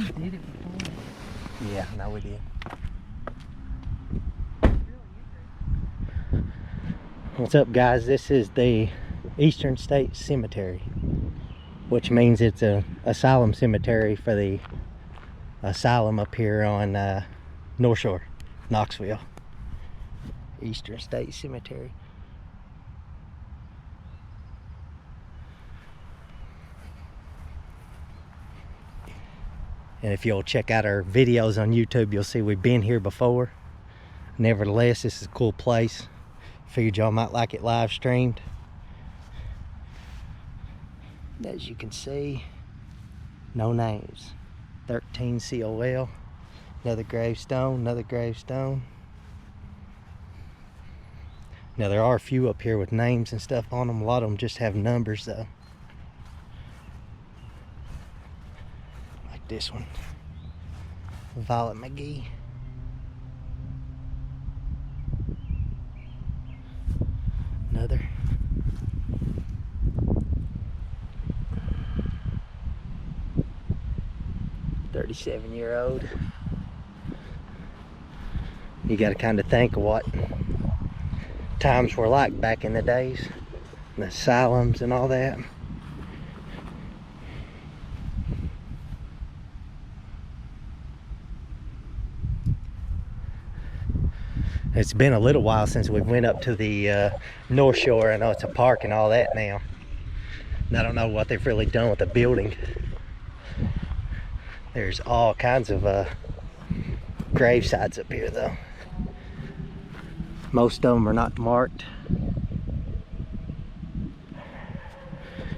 did it before. Yeah, no, we did. What's up, guys? This is the Eastern State Cemetery, which means it's a Asylum cemetery for the Asylum up here on North Shore, Knoxville. Eastern State Cemetery. And if you'll check out our videos on YouTube, you'll see we've been here before. Nevertheless, this is a cool place. Figured y'all might like it live streamed. As you can see, no names. 13 COL. Another gravestone, another gravestone. Now there are a few up here with names and stuff on them. A lot of them just have numbers though. Like this one. Violet McGee. Another. "37-year-old. You got to kind of think of what times were like back in the days, the asylums and all that. It's been a little while since we went up to the North Shore. I know it's a park and all that now. And I don't know what they've really done with the building. There's all kinds of grave sites up here though. Most of them are not marked.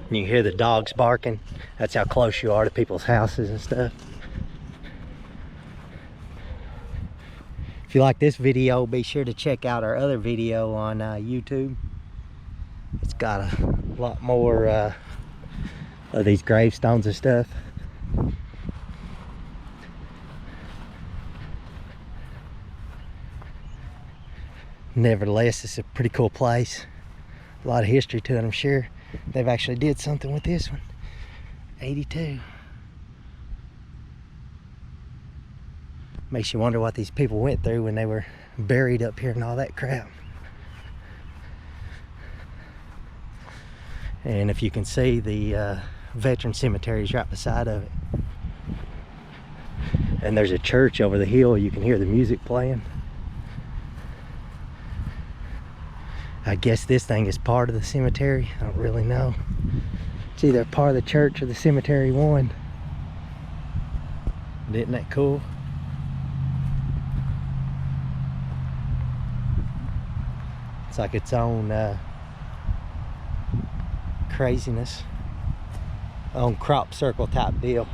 And you hear the dogs barking. That's how close you are to people's houses and stuff. If you like this video, be sure to check out our other video on YouTube. It's got a lot more of these gravestones and stuff. Nevertheless, it's a pretty cool place. A lot of history to it, I'm sure. They've actually did something with this one. 82. Makes you wonder what these people went through when they were buried up here and all that crap. And if you can see, the veteran cemetery is right beside of it. And there's a church over the hill. You can hear the music playing. I guess this thing is part of the cemetery. I don't really know. It's either part of the church or the cemetery one. Isn't that cool? It's like its own craziness, own crop circle type deal.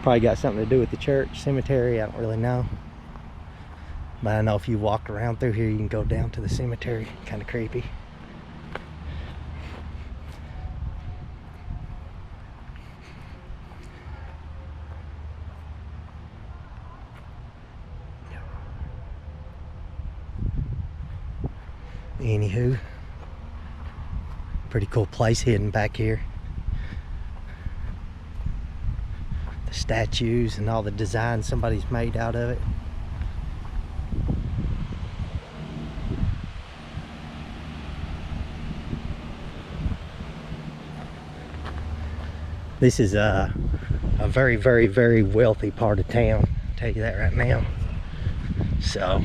Probably got something to do with the church, cemetery, I don't really know. But I know if you walk around through here, you can go down to the cemetery. Kind of creepy. Anywho, pretty cool place hidden back here. The statues and all the designs somebody's made out of it. This is a very, very, very wealthy part of town. I'll tell you that right now. So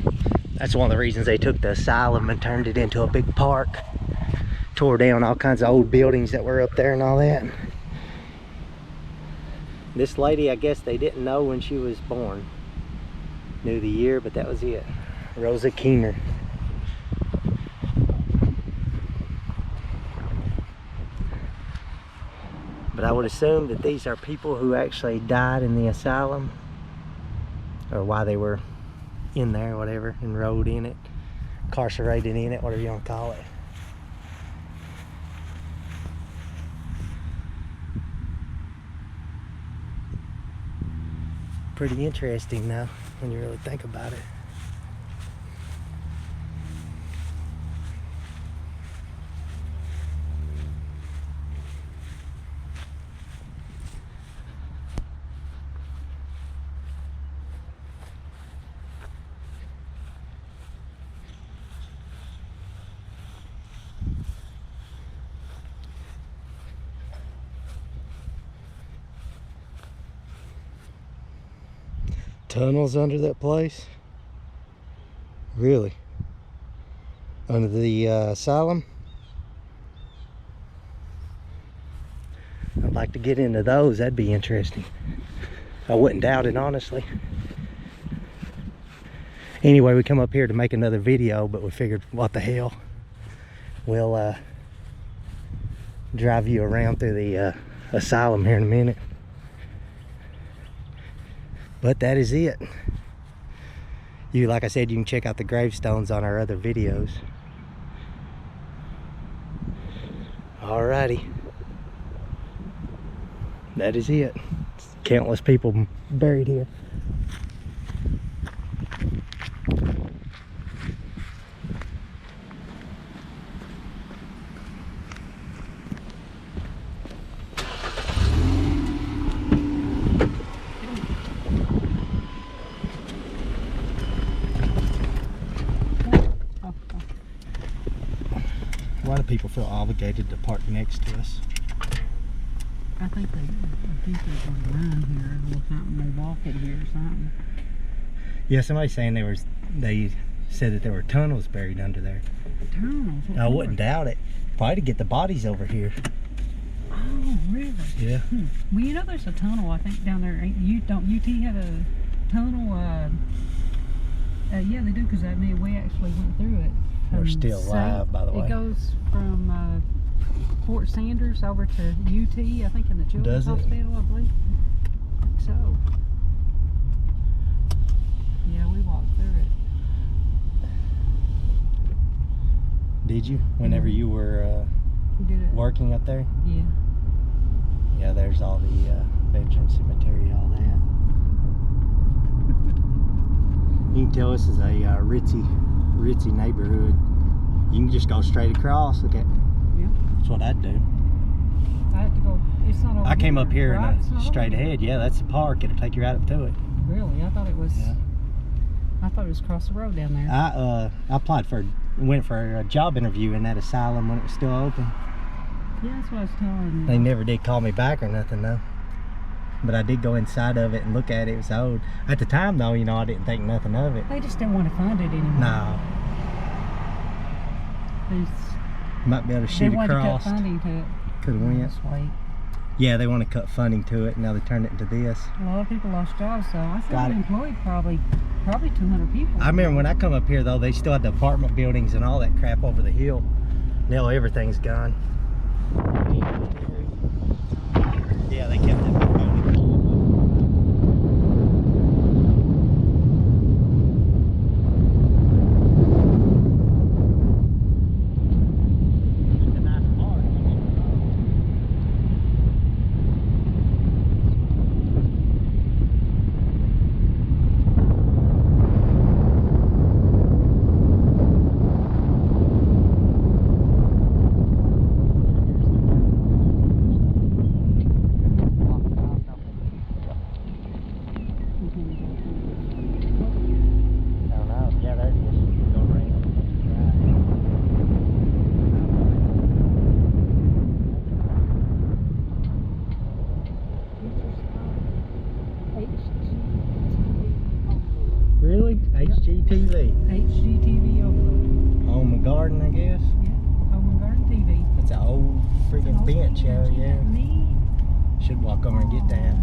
that's one of the reasons they took the asylum and turned it into a big park. Tore down all kinds of old buildings that were up there and all that. This lady, I guess they didn't know when she was born. Knew the year, but that was it. Rosa Keener. But I would assume that these are people who actually died in the asylum, or while they were in there, whatever, enrolled in it, incarcerated in it, whatever you want to call it. Pretty interesting now when you really think about it. Tunnels under that place? Really? Under the asylum? I'd like to get into those. That'd be interesting. I wouldn't doubt it, honestly. Anyway, we come up here to make another video, but we figured, what the hell? We'll drive you around through the asylum here in a minute. But that is it. Like I said, you can check out the gravestones on our other videos. Alrighty. That is it. Countless people buried here. Why do people feel obligated to park next to us? I think they're going to run here or something. They walk it here or something. Yeah, somebody's saying they said that there were tunnels buried under there. Tunnels? I wouldn't doubt it. Probably to get the bodies over here. Oh, really? Yeah. Well, you know there's a tunnel, I think, down there. Don't UT have a tunnel? Yeah, they do, because we actually went through it. We're still alive, by the way. It goes from Fort Sanders over to UT, I think, in the Children's Hospital, I believe. I think so. Yeah, we walked through it. Did you? Whenever you were working up there? Yeah. Yeah, there's all the veteran cemetery, all that. You can tell this is a ritzy neighborhood. You can just go straight across. Look at. Yeah. That's what I'd do. I had to go. It's not over. I came up here right? and straight ahead. Yeah, that's the park. It'll take you right up to it. Really? I thought it was. Yeah. I thought it was across the road down there. I went for a job interview in that asylum when it was still open. Yeah, that's what I was telling you. They never did call me back or nothing though. But I did go inside of it and look at it. It was old. At the time though, you know, I didn't think nothing of it. They just didn't want to fund it anymore. No. Might be able to shoot across. They wanted to cut funding to it. Could have went. Sweet. Yeah, they want to cut funding to it. Now they turned it into this. A lot of people lost jobs, so I said they employed probably 200 people. I remember when I come up here though, they still had the apartment buildings and all that crap over the hill. Now everything's gone. Yeah, they kept that big building. It's a nice park. Really? HGTV? HGTV overload. Home and Garden, I guess? Yeah, Home and Garden TV. That's an old freaking bench out there. Neat. Should walk over and get that.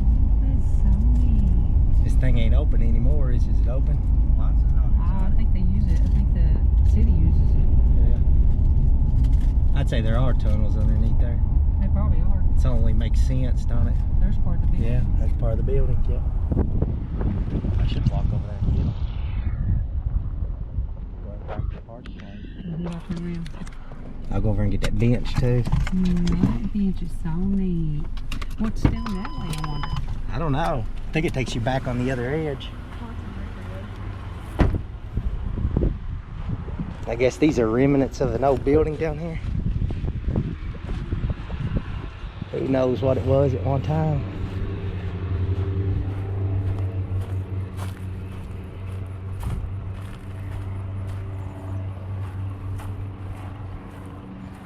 That's so neat. This thing ain't open anymore, is it open? I think they use it. I think the city uses it. Yeah. I'd say there are tunnels underneath there. They probably are. It only makes sense, don't it? There's part of the building. Yeah, that's part of the building, yeah. I should walk over there and get them. I'll go over and get that bench too. That bench is so neat. What's down that way, I wonder? I don't know. I think it takes you back on the other edge. I guess these are remnants of an old building down here. Who knows what it was at one time.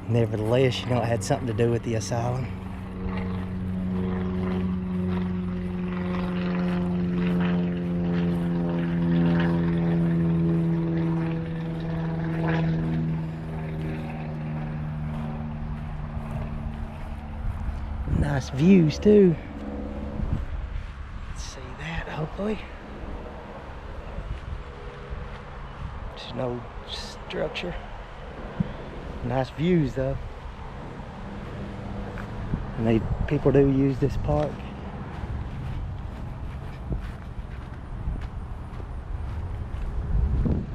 Nevertheless, you know, it had something to do with the asylum. Nice views too. Let's see that, hopefully. There's no structure. Nice views though. And people do use this park.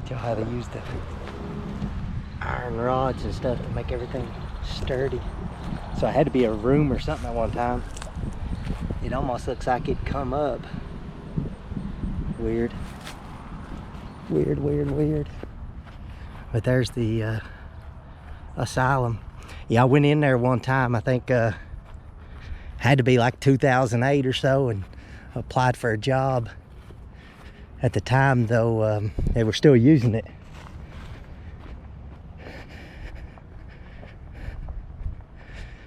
Tell how they use the iron rods and stuff to make everything sturdy. So it had to be a room or something at one time. It almost looks like it'd come up. Weird. Weird, weird, weird. But there's the Asylum. Yeah, I went in there one time, I think had to be like 2008 or so, and applied for a job. At the time though, they were still using it.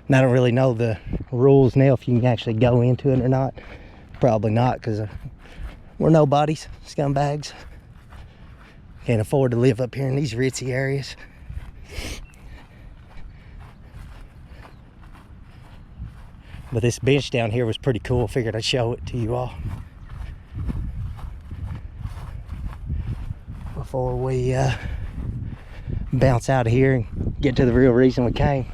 And I don't really know the rules now if you can actually go into it or not. Probably not, because we're nobodies, scumbags. Can't afford to live up here in these ritzy areas. But this bench down here was pretty cool. Figured I'd show it to you all before we bounce out of here and get to the real reason we came.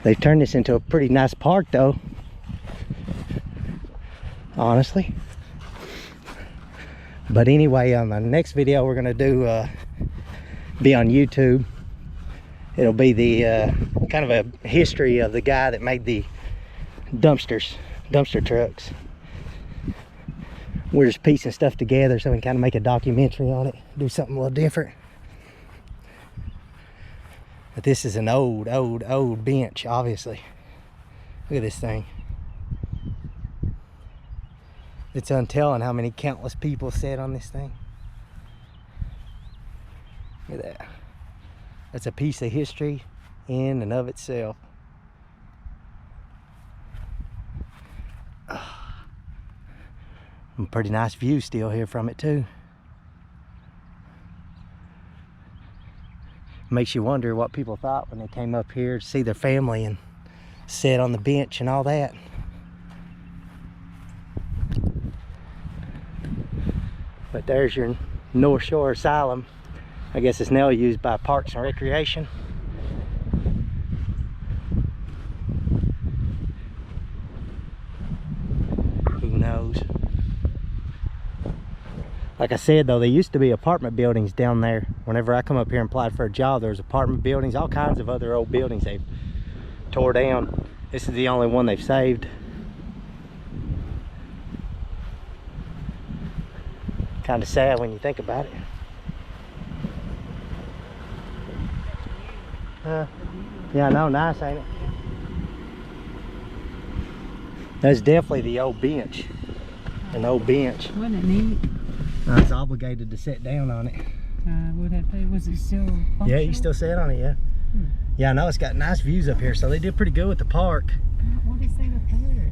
They've turned this into a pretty nice park though, honestly. But anyway, on the next video we're gonna do be on YouTube. It'll be the kind of a history of the guy that made the dumpster trucks. We're just piecing stuff together so we can kind of make a documentary on it, do something a little different. But this is an old bench, obviously. Look at this thing. It's untelling how many countless people sat on this thing. Look at that. That's a piece of history in and of itself. A pretty nice view still here from it too. Makes you wonder what people thought when they came up here to see their family and sit on the bench and all that. But there's your North Shore Asylum. I guess it's now used by Parks and Recreation. Who knows? Like I said though, there used to be apartment buildings down there. Whenever I come up here and applied for a job, there was apartment buildings, all kinds of other old buildings they've tore down. This is the only one they've saved. Kind of sad when you think about it. Yeah, I know, nice, ain't it? That's definitely the old bench. An old bench. Wasn't it neat? I was obligated to sit down on it. Would have to, was it still functional? Yeah, you still sit on it, yeah. Yeah, I know, it's got nice views up here, so they did pretty good with the park. What is that up there?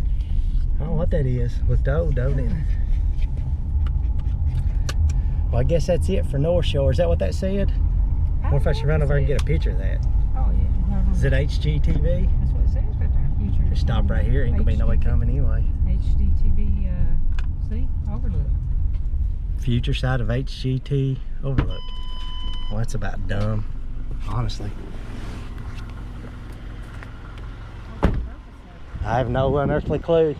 I don't know what that is. Looked old, don't it? Well, I guess that's it for North Shore. Is that what that said? What if I should run over and get a picture of that? Oh, yeah. Is it HGTV? That's what it says right there. Future. Just stop right here. Ain't gonna be nobody coming anyway. HGTV, see? Overlook. Future side of HGT Overlook. Well, that's about dumb, honestly. I have no unearthly clue.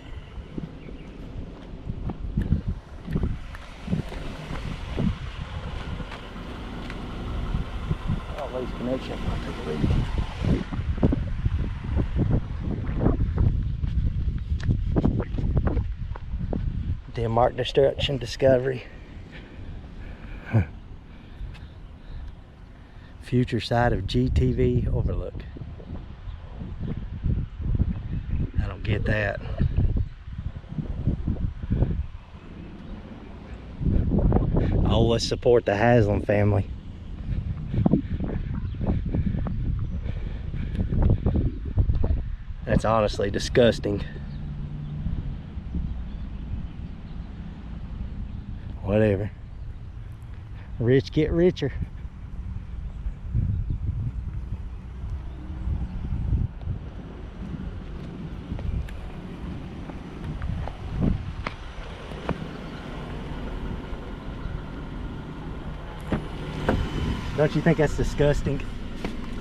Oh, lose connection. I'll take a leak. Mark destruction discovery. Future side of GTV Overlook. I don't get that. Oh, let's support the Asylum family. That's honestly disgusting. Whatever. Rich get richer. Don't you think that's disgusting?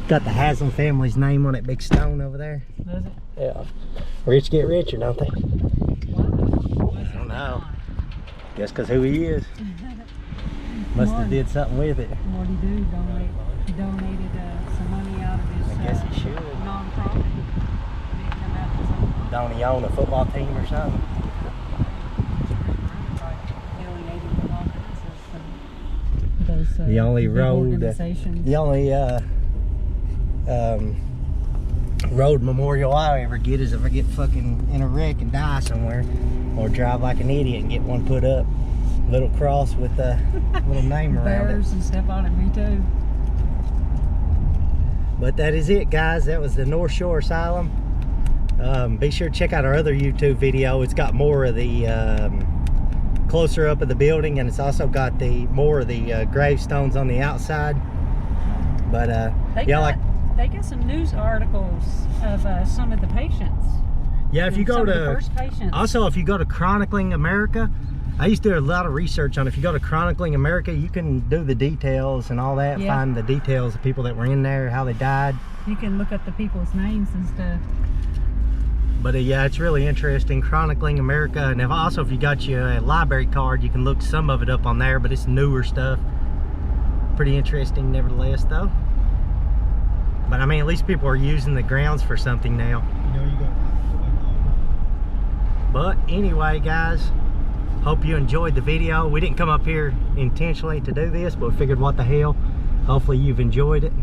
Got the Haslam family's name on that big stone over there. Does it? Yeah. Rich get richer, don't they? Why? I don't know. Guess because who he is. Must have did something with it. What did he do? He donated some money out of his I guess he should. non-profit. Did it come out of his own pocket? Don't he own a football team or something? Alienating all kinds of those The only big road, organizations. the only road memorial I ever get is if I get fucking in a wreck and die somewhere, or drive like an idiot and get one put up. Little cross with a little name around Bears it. and stuff on it, me too. But that is it, guys. That was the North Shore Asylum. Be sure to check out our other YouTube video. It's got more of the closer up of the building, and it's also got the more of the gravestones on the outside. But They got some news articles of some of the patients. yeah, if you go Some of the to first patients. also if you go to Chronicling America, I used to do a lot of research on it. If you go to Chronicling America, you can do the details and all that. Yeah. Find the details of people that were in there, how they died. You can look up the people's names and stuff. But yeah, it's really interesting, Chronicling America. And if you got your library card, you can look some of it up on there, but it's newer stuff. Pretty interesting nevertheless though. But I mean, at least people are using the grounds for something now. But anyway, guys, hope you enjoyed the video. We didn't come up here intentionally to do this, but we figured what the hell. Hopefully you've enjoyed it.